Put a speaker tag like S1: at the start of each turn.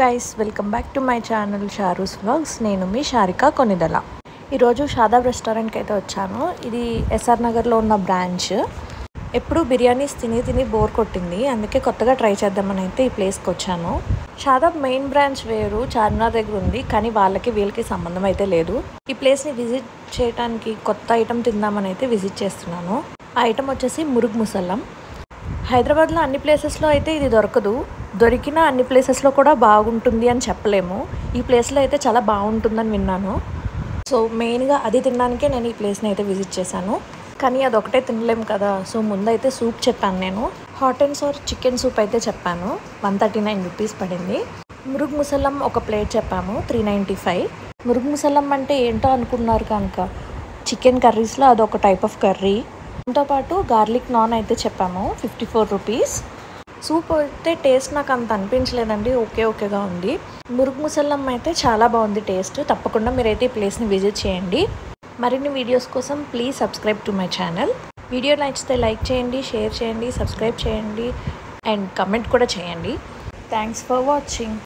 S1: Guys welcome back to my channel Sharu's vlogs. నేను మీ షారిక కొనిదల. ఈరోజు షాదాబ్ రెస్టారెంట్కి అయితే వచ్చాను. ఇది ఎస్ఆర్ నగర్లో ఉన్న బ్రాంచ్. ఎప్పుడు బిర్యానీస్ తిని బోర్ కొట్టింది, అందుకే కొత్తగా ట్రై చేద్దామని అయితే ఈ ప్లేస్కి వచ్చాను. షాదాబ్ మెయిన్ బ్రాంచ్ వేరు, చార్మినార్ దగ్గర ఉంది, కానీ వీళ్ళకి సంబంధం అయితే లేదు. ఈ ప్లేస్ని విజిట్ చేయడానికి కొత్త ఐటెం తిందామని అయితే విజిట్ చేస్తున్నాను. ఆ ఐటెం వచ్చేసి మురుగ్ ముసల్లం. హైదరాబాద్లో అన్ని ప్లేసెస్లో అయితే ఇది దొరకదు, దొరికిన అన్ని ప్లేసెస్లో కూడా బాగుంటుంది అని చెప్పలేము. ఈ ప్లేస్లో అయితే చాలా బాగుంటుందని విన్నాను. సో మెయిన్గా అది తినడానికే నేను ఈ ప్లేస్ని అయితే విజిట్ చేశాను. కానీ అదొకటే తినలేము కదా, సో ముందైతే సూప్ చెప్పాను. నేను hot and sour chicken soup అయితే చెప్పాను. 139 రూపీస్ పడింది. మురుగ్ ముసల్లం ఒక ప్లేట్ చెప్పాము, 395. మురుగ్ ముసల్లం అంటే ఏంటో అనుకున్నారు కనుక, చికెన్ కర్రీస్లో అదొక టైప్ ఆఫ్ కర్రీ. దాంతోపాటు గార్లిక్ నాన్ అయితే చెప్పాము, 54 రూపీస్. సూప్ అయితే టేస్ట్ నాకు అంత అనిపించలేదండి, ఓకేగా ఉంది. మురుగ్ ముసల్లం అయితే చాలా బాగుంది టేస్ట్. తప్పకుండా మీరైతే ఈ ప్లేస్ని విజిట్ చేయండి. మరిన్ని వీడియోస్ కోసం please subscribe to my channel. Video నచ్చితే లైక్ చేయండి, షేర్ చేయండి, సబ్స్క్రైబ్ చేయండి అండ్ కమెంట్ కూడా చేయండి. Thanks for watching.